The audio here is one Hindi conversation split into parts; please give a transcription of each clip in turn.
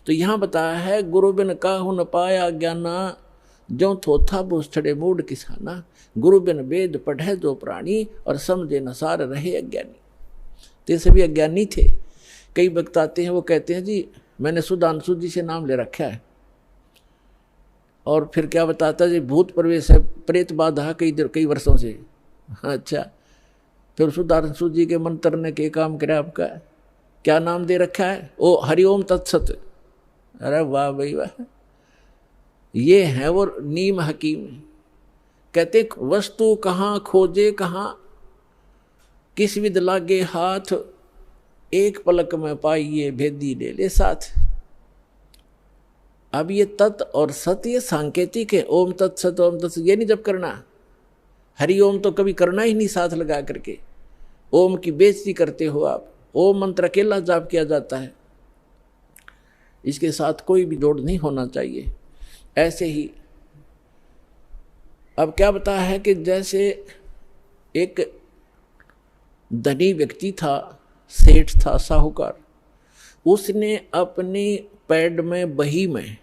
तो यहाँ बताया है, गुरु बिन काहू न पाया ज्ञाना, जो थोथा बुस्थड़े मूड किसाना। गुरु बिन वेद पढ़े जो प्राणी, और समझे न सार रहे अज्ञानी। तो ये सभी अज्ञानी थे। कई वक्त आते हैं, वो कहते हैं जी मैंने सुधांशु जी से नाम ले रखा है, और फिर क्या बताता जी भूत प्रवेश है, प्रेत बाधा कई वर्षों से। अच्छा, फिर सुधांशु जी के मंत्र ने के काम करे आपका, क्या नाम दे रखा है? ओ हरिओम तत्सत। अरे वाह भाई वाह, ये है वो नीम हकीम। कहते वस्तु कहाँ खोजे कहाँ, किस विद लागे हाथ, एक पलक में पाइए भेदी ले ले साथ। अब ये तत् और सत ये सांकेतिक है। ओम तत्सत ओम तत्सत ये नहीं जब करना, हरि ओम तो कभी करना ही नहीं साथ लगा करके। ओम की बेइज्जती करते हो आप। ओम मंत्र अकेला जाप किया जाता है, इसके साथ कोई भी जोड़ नहीं होना चाहिए। ऐसे ही अब क्या बताया है कि जैसे एक धनी व्यक्ति था, सेठ था, साहूकार, उसने अपनी पैड में बही में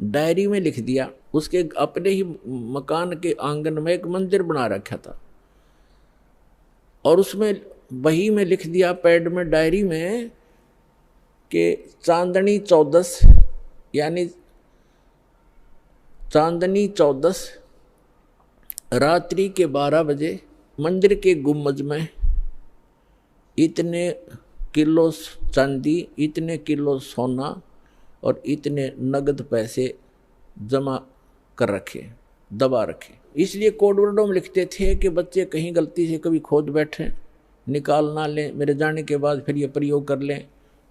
डायरी में लिख दिया, उसके अपने ही मकान के आंगन में एक मंदिर बना रखा था, और उसमें बही में लिख दिया, पैड में डायरी में, कि चांदनी 14 यानी चांदनी 14 रात्रि के 12 बजे मंदिर के गुम्बज में इतने किलो चांदी, इतने किलो सोना और इतने नगद पैसे जमा कर रखे, दबा रखे। इसलिए कोड वर्डों में लिखते थे कि बच्चे कहीं गलती से कभी खोद बैठे, निकाल ना लें, मेरे जाने के बाद फिर ये प्रयोग कर लें।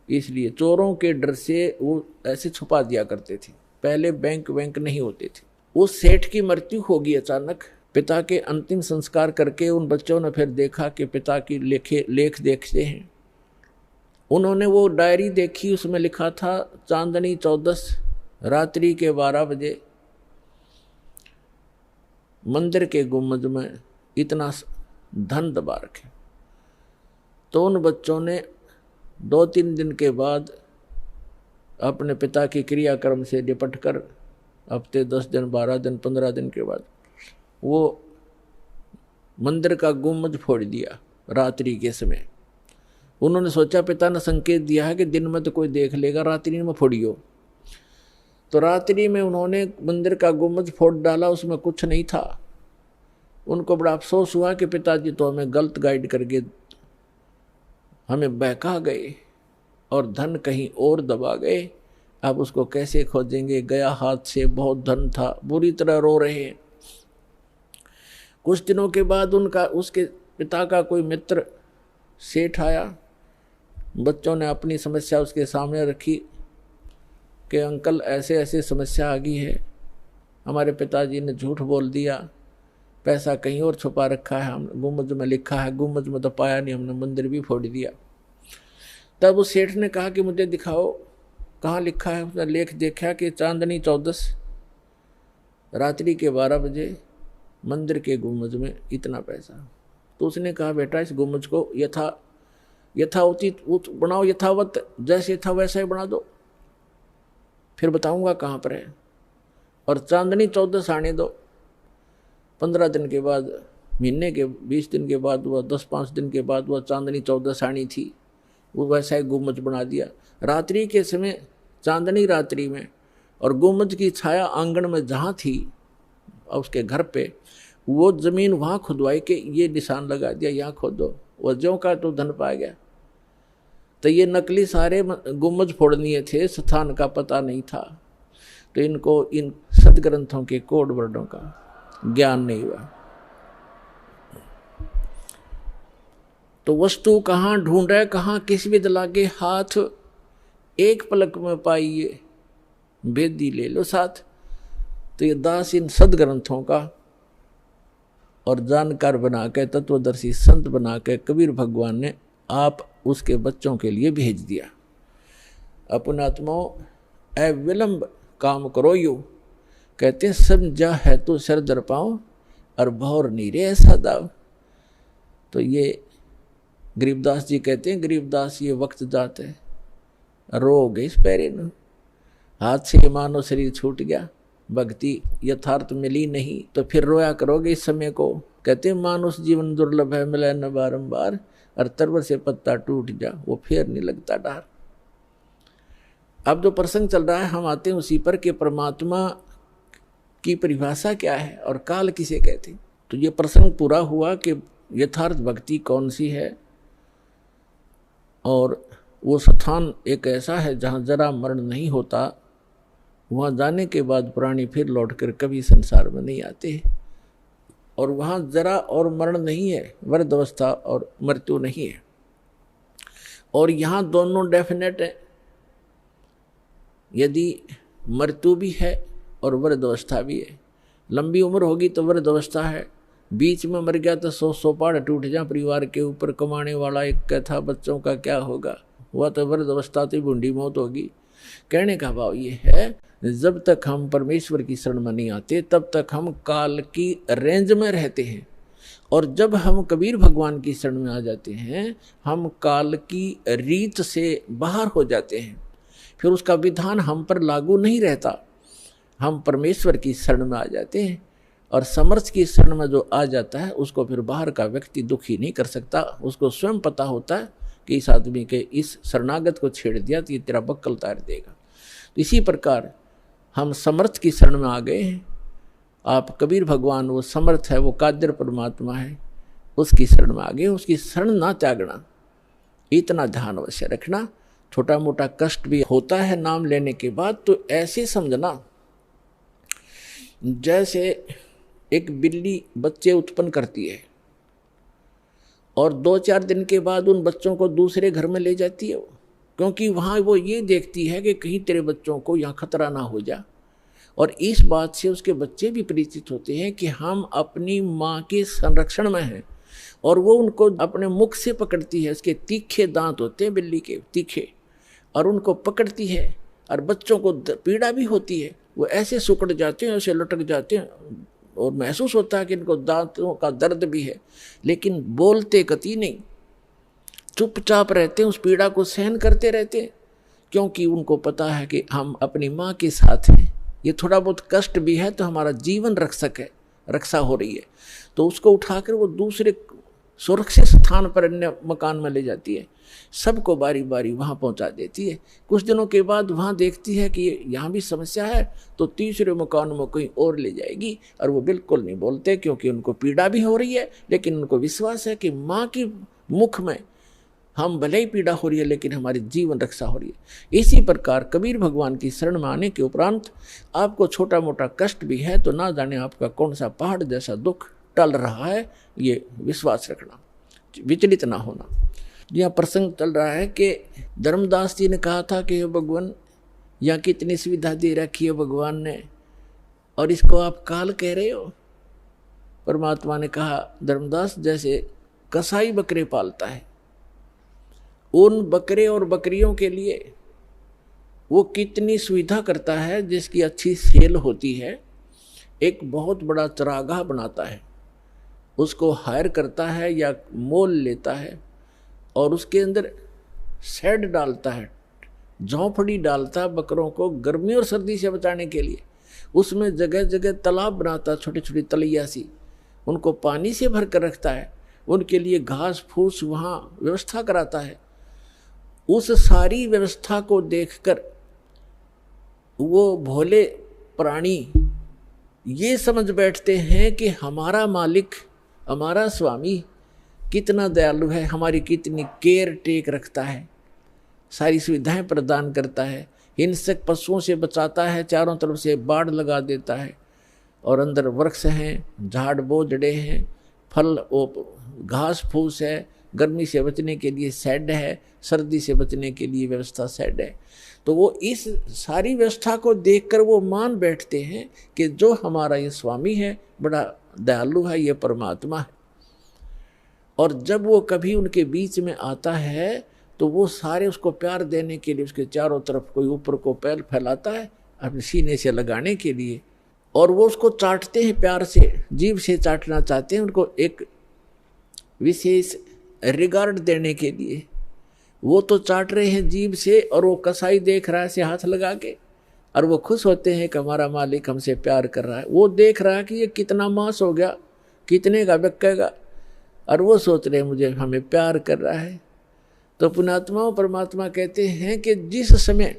इसलिए चोरों के डर से वो ऐसे छुपा दिया करते थे। पहले बैंक नहीं होते थे। उस सेठ की मृत्यु होगी अचानक। पिता के अंतिम संस्कार करके उन बच्चों ने फिर देखा कि पिता की लेख देखते हैं। उन्होंने वो डायरी देखी, उसमें लिखा था चांदनी 14 रात्रि के 12 बजे मंदिर के गुम्बद में इतना धन दबा रखे। तो उन बच्चों ने 2-3 दिन के बाद अपने पिता की क्रियाक्रम से निपट कर हफ्ते 10 दिन 12 दिन 15 दिन के बाद वो मंदिर का गुम्बद फोड़ दिया रात्रि के समय। उन्होंने सोचा, पिता ने संकेत दिया है कि दिन में तो कोई देख लेगा, रात्रि में फोड़ियो। तो रात्रि में उन्होंने मंदिर का गुम्बद फोड़ डाला, उसमें कुछ नहीं था। उनको बड़ा अफसोस हुआ कि पिताजी तो हमें गलत गाइड करके हमें बहका गए और धन कहीं और दबा गए। अब उसको कैसे खोजेंगे, गया हाथ से, बहुत धन था। बुरी तरह रो रहे हैं। कुछ दिनों के बाद उसके पिता का कोई मित्र सेठ आया। बच्चों ने अपनी समस्या उसके सामने रखी कि अंकल ऐसे ऐसे समस्या आ गई है, हमारे पिताजी ने झूठ बोल दिया, पैसा कहीं और छुपा रखा है, हम गुम्बद में लिखा है, गुम्बद में तो पाया नहीं, हमने मंदिर भी फोड़ दिया। तब उस सेठ ने कहा कि मुझे दिखाओ कहाँ लिखा है। उसने लेख देखा कि चांदनी 14 रात्रि के 12 बजे मंदिर के गुम्बद में इतना पैसा। तो उसने कहा, बेटा इस गुम्बद को यथाउचित बनाओ, यथावत जैसे था वैसा ही बना दो, फिर बताऊंगा कहाँ पर है। और चांदनी 14 आने दो। 15 दिन के बाद, महीने के 20 दिन के बाद, वह 10-5 दिन के बाद वह चांदनी 14 आनी थी, वो वैसा ही गुम्बद बना दिया। रात्रि के समय, चांदनी रात्रि में, और गुम्बद की छाया आंगन में जहाँ थी उसके घर पे, वो जमीन वहाँ खुदवाई के ये निशान लगा दिया, यहाँ खोदो। वह ज्यों का तो धन पा गया। तो ये नकली सारे गुम्बद फोड़नीय थे, स्थान का पता नहीं था। तो इनको इन सदग्रंथों के कोड वर्डों का ज्ञान नहीं हुआ। तो वस्तु कहाँ ढूंढे कहाँ, किस विद लागे हाथ, एक पलक में पाइए भेदी ले लो साथ। तो ये दास इन सदग्रंथों का और जानकार बना के, तत्वदर्शी संत बना के कबीर भगवान ने आप उसके बच्चों के लिए भेज दिया। अपनात्माओं अविलंब काम करो यू, कहते समझा है तो सर दर पाओ और भौर नीरे ऐसा दाव। तो ये गरीबदास जी कहते हैं, गरीबदास ये वक्त जात है, रो गई इस पैरे न, हाथ से मानो शरीर छूट गया, भक्ति यथार्थ मिली नहीं, तो फिर रोया करोगे इस समय को। कहते मानुष जीवन दुर्लभ है, मिले न बारंबार, और तरवर से पत्ता टूट जा, वो फिर नहीं लगता डार। अब जो प्रसंग चल रहा है हम आते हैं उसी पर कि परमात्मा की परिभाषा क्या है और काल किसे कहते हैं। तो ये प्रसंग पूरा हुआ कि यथार्थ भक्ति कौन सी है, और वो स्थान एक ऐसा है जहाँ जरा मरण नहीं होता, वहाँ जाने के बाद प्राणी फिर लौटकर कभी संसार में नहीं आते, और वहाँ जरा और मरण नहीं है, वृद्ध अवस्था और मृत्यु नहीं है, और यहाँ दोनों डेफिनेट है। यदि मृत्यु भी है और वृद्ध अवस्था भी है, लंबी उम्र होगी तो वृद्ध अवस्था है, बीच में मर गया तो 100 पहाड़ टूट जाए परिवार के ऊपर, कमाने वाला एक था, बच्चों का क्या होगा, हुआ तो वृद्ध अवस्था तो बूढ़ी मौत होगी। कहने का भाव ये है, जब तक हम परमेश्वर की शरण में नहीं आते तब तक हम काल की रेंज में रहते हैं, और जब हम कबीर भगवान की शरण में आ जाते हैं हम काल की रीत से बाहर हो जाते हैं, फिर उसका विधान हम पर लागू नहीं रहता, हम परमेश्वर की शरण में आ जाते हैं। और समर्थ की शरण में जो आ जाता है उसको फिर बाहर का व्यक्ति दुखी नहीं कर सकता, उसको स्वयं पता होता है कि इस आदमी के इस शरणागत को छेड़ दिया तो ये तेरा बक्कल उतार देगा। तो इसी प्रकार हम समर्थ की शरण में आ गए हैं। आप कबीर भगवान वो समर्थ है, वो कादिर परमात्मा है, उसकी शरण में आ गए, उसकी शरण ना त्यागना, इतना ध्यान अवश्य रखना। छोटा मोटा कष्ट भी होता है नाम लेने के बाद, तो ऐसे समझना जैसे एक बिल्ली बच्चे उत्पन्न करती है और 2-4 दिन के बाद उन बच्चों को दूसरे घर में ले जाती है, क्योंकि वहाँ वो ये देखती है कि कहीं तेरे बच्चों को यहाँ खतरा ना हो जा। और इस बात से उसके बच्चे भी परिचित होते हैं कि हम अपनी माँ के संरक्षण में हैं, और वो उनको अपने मुख से पकड़ती है, उसके तीखे दांत होते हैं बिल्ली के तीखे, और उनको पकड़ती है, और बच्चों को पीड़ा भी होती है, वो ऐसे सुकड़ जाते हैं, ऐसे लटक जाते हैं, और महसूस होता है कि इनको दांतों का दर्द भी है, लेकिन बोलते कति नहीं, चुपचाप रहते हैं, उस पीड़ा को सहन करते रहते हैं, क्योंकि उनको पता है कि हम अपनी माँ के साथ हैं। ये थोड़ा बहुत कष्ट भी है तो हमारा जीवन रक्षक है, रक्षा हो रही है, तो उसको उठाकर वो दूसरे सुरक्षित स्थान पर अन्य मकान में ले जाती है, सबको बारी बारी वहाँ पहुँचा देती है। कुछ दिनों के बाद वहाँ देखती है कि यहाँ भी समस्या है, तो तीसरे मकान में कहीं और ले जाएगी, और वो बिल्कुल नहीं बोलते क्योंकि उनको पीड़ा भी हो रही है, लेकिन उनको विश्वास है कि माँ की मुख में हम भले ही पीड़ा हो रही है लेकिन हमारी जीवन रक्षा हो रही है। इसी प्रकार कबीर भगवान की शरण में आने के उपरांत आपको छोटा मोटा कष्ट भी है तो ना जाने आपका कौन सा पहाड़ जैसा दुख टल रहा है, ये विश्वास रखना, विचलित ना होना। यह प्रसंग चल रहा है कि धर्मदास जी ने कहा था कि भगवान यहाँ कितनी सुविधा दे रखी है भगवान ने, और इसको आप काल कह रहे हो। परमात्मा ने कहा, धर्मदास जैसे कसाई बकरे पालता है, उन बकरे और बकरियों के लिए वो कितनी सुविधा करता है जिसकी अच्छी सेल होती है, एक बहुत बड़ा चरागाह बनाता है, उसको हायर करता है या मोल लेता है, और उसके अंदर शेड डालता है, झोंपड़ी डालता है बकरों को गर्मी और सर्दी से बचाने के लिए। उसमें जगह जगह तालाब बनाता, छोटी छोटी तलैया सी, उनको पानी से भर कर रखता है, उनके लिए घास फूस वहाँ व्यवस्था कराता है। उस सारी व्यवस्था को देखकर वो भोले प्राणी ये समझ बैठते हैं कि हमारा मालिक, हमारा स्वामी कितना दयालु है, हमारी कितनी केयर टेक रखता है, सारी सुविधाएं प्रदान करता है, हिंसक पशुओं से बचाता है, चारों तरफ से बाड़ लगा देता है, और अंदर वृक्ष हैं, झाड़ बोझड़े हैं, फल घास फूस है, गर्मी से बचने के लिए शेड है, सर्दी से बचने के लिए व्यवस्था शेड है। तो वो इस सारी व्यवस्था को देखकर वो मान बैठते हैं कि जो हमारा ये स्वामी है बड़ा दयालु है, ये परमात्मा है। और जब वो कभी उनके बीच में आता है तो वो सारे उसको प्यार देने के लिए उसके चारों तरफ कोई ऊपर को पैर फैलाता है अपने सीने से लगाने के लिए, और वो उसको चाटते हैं प्यार से, जीभ से चाटना चाहते हैं, उनको एक विशेष रिगार्ड देने के लिए वो तो चाट रहे हैं जीभ से, और वो कसाई देख रहा है से हाथ लगा के, और वो खुश होते हैं कि हमारा मालिक हमसे प्यार कर रहा है। वो देख रहा है कि ये कितना मांस हो गया, कितने का बिकेगा, और वो सोच रहे हैं मुझे हमें प्यार कर रहा है। तो पुण्यात्मा परमात्मा कहते हैं कि जिस समय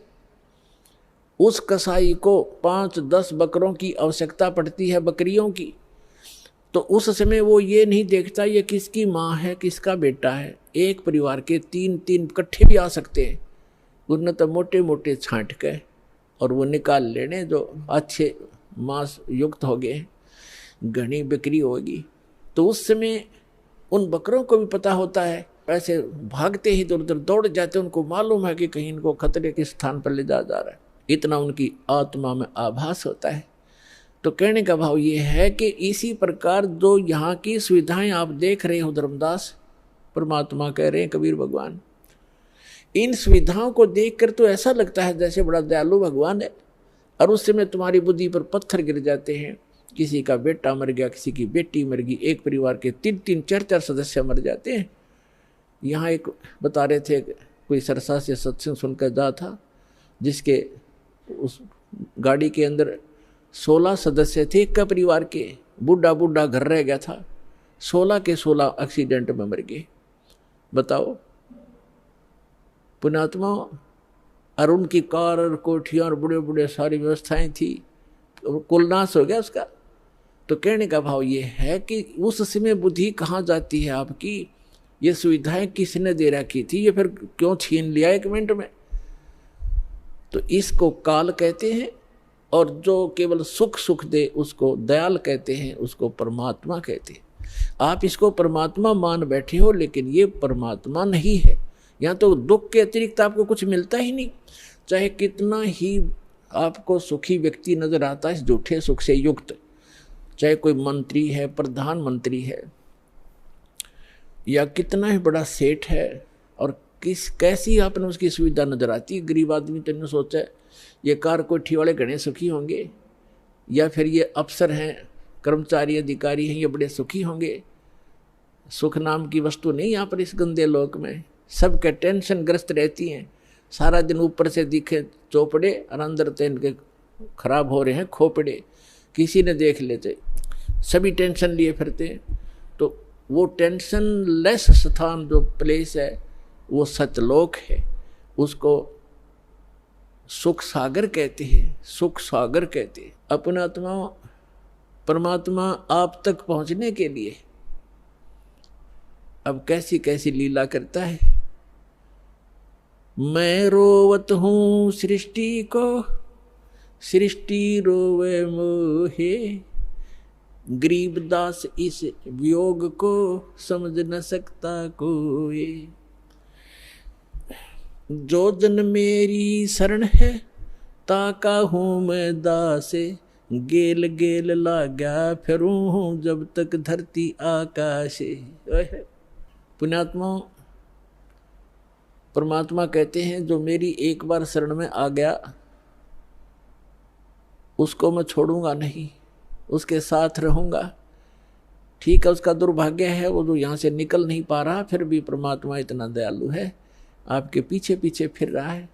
उस कसाई को 5-10 बकरों की आवश्यकता पड़ती है, बकरियों की, तो उस समय वो ये नहीं देखता ये किसकी माँ है किसका बेटा है। एक परिवार के 3-3 इकट्ठे भी आ सकते हैं, उन्हें तो मोटे मोटे छांट के और वो निकाल लेने जो अच्छे मांस युक्त हो गए, घनी बिक्री होगी। तो उस समय उन बकरों को भी पता होता है, ऐसे भागते ही इधर उधर दौड़ जाते, उनको मालूम है कि कहीं इनको खतरे के स्थान पर ले जा रहा है, इतना उनकी आत्मा में आभास होता है। तो कहने का भाव ये है कि इसी प्रकार जो यहाँ की सुविधाएं आप देख रहे हो धर्मदास, परमात्मा कह रहे हैं कबीर भगवान, इन सुविधाओं को देखकर तो ऐसा लगता है जैसे बड़ा दयालु भगवान है, और उस समय तुम्हारी बुद्धि पर पत्थर गिर जाते हैं। किसी का बेटा मर गया, किसी की बेटी मर गई, एक परिवार के 3-3, 4-4 सदस्य मर जाते हैं। यहाँ एक बता रहे थे, कोई सरसा से सत्संग सुनकर जा था, जिसके उस गाड़ी के अंदर 16 सदस्य थे एक परिवार के, बूढ़ा बूढ़ा घर रह गया था, 16 के 16 एक्सीडेंट में मर गए। बताओ पुण्यात्मा, और उनकी कार और कोठियाँ और बड़े बड़े सारी व्यवस्थाएं थी, कुल नाश हो गया उसका। तो कहने का भाव ये है कि उस समय बुद्धि कहाँ जाती है आपकी, ये सुविधाएं किसने दे रखी थी, ये फिर क्यों छीन लिया 1 मिनट में। तो इसको काल कहते हैं, और जो केवल सुख सुख दे उसको दयाल कहते हैं, उसको परमात्मा कहते हैं। आप इसको परमात्मा मान बैठे हो, लेकिन ये परमात्मा नहीं है। यहाँ तो दुख के अतिरिक्त आपको कुछ मिलता ही नहीं, चाहे कितना ही आपको सुखी व्यक्ति नजर आता है इस झूठे सुख से युक्त, चाहे कोई मंत्री है, प्रधानमंत्री है, या कितना ही बड़ा सेठ है, और कैसी आपने उसकी सुविधा नजर आती है। गरीब आदमी तो नहीं सोचा है ये कार कोठी वाले घने सुखी होंगे, या फिर ये अफसर हैं, कर्मचारी अधिकारी हैं, ये बड़े सुखी होंगे। सुख नाम की वस्तु नहीं यहाँ पर इस गंदे लोक में, सबके टेंशन ग्रस्त रहती हैं, सारा दिन ऊपर से दिखे चौपड़े और अंदर तो इनके खराब हो रहे हैं खोपड़े, किसी ने देख लेते, सभी टेंशन लिए फिरते हैं। तो वो टेंशन लेस स्थान जो प्लेस है वो सतलोक है, उसको सुख सागर कहते हैं, सुख सागर कहते हैं। अपना आत्मा परमात्मा आप तक पहुंचने के लिए अब कैसी कैसी लीला करता है। मैं रोवत हूँ सृष्टि को, सृष्टि रोवे मोहे, गरीबदास इस वियोग को समझ न सकता कोई। जो जन मेरी शरण है ताका हूँ मैं दासे, गेल गेल लाग्या फिरूं हूँ जब तक धरती आकाशे। पुण्यात्मा परमात्मा कहते हैं जो मेरी एक बार शरण में आ गया उसको मैं छोड़ूंगा नहीं, उसके साथ रहूंगा। ठीक है, उसका दुर्भाग्य है वो जो यहाँ से निकल नहीं पा रहा, फिर भी परमात्मा इतना दयालु है, आपके पीछे पीछे फिर रहा है।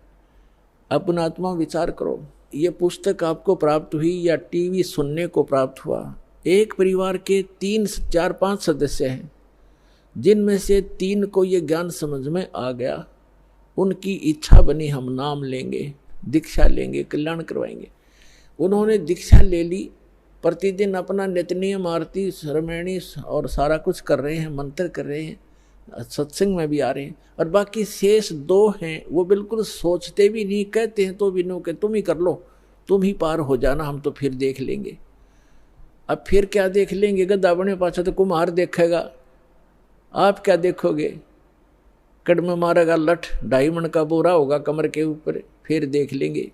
अपना आत्मा विचार करो, ये पुस्तक आपको प्राप्त हुई या टीवी सुनने को प्राप्त हुआ। एक परिवार के 3, 4, 5 सदस्य हैं, जिनमें से 3 को ये ज्ञान समझ में आ गया, उनकी इच्छा बनी हम नाम लेंगे, दीक्षा लेंगे, कल्याण करवाएंगे। उन्होंने दीक्षा ले ली, प्रतिदिन अपना नित्यनियम आरती श्रमणी और सारा कुछ कर रहे हैं, मंत्र कर रहे हैं, सत्संग में भी आ रहे हैं। और बाकी शेष 2 हैं वो बिल्कुल सोचते भी नहीं, कहते हैं तो भी नो के तुम ही कर लो, तुम ही पार हो जाना, हम तो फिर देख लेंगे। अब फिर क्या देख लेंगे, गद्दा बने पाछा तो कुम्हार देखेगा, आप क्या देखोगे? कड़म मारेगा लठ, 2.5 मन का बोरा होगा कमर के ऊपर, फिर देख लेंगे।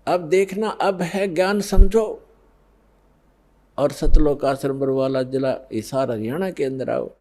अब देखना अब है, ज्ञान समझो और सतलोक आश्रम बरवाला जिला हिसार हरियाणा के अंदर आओ।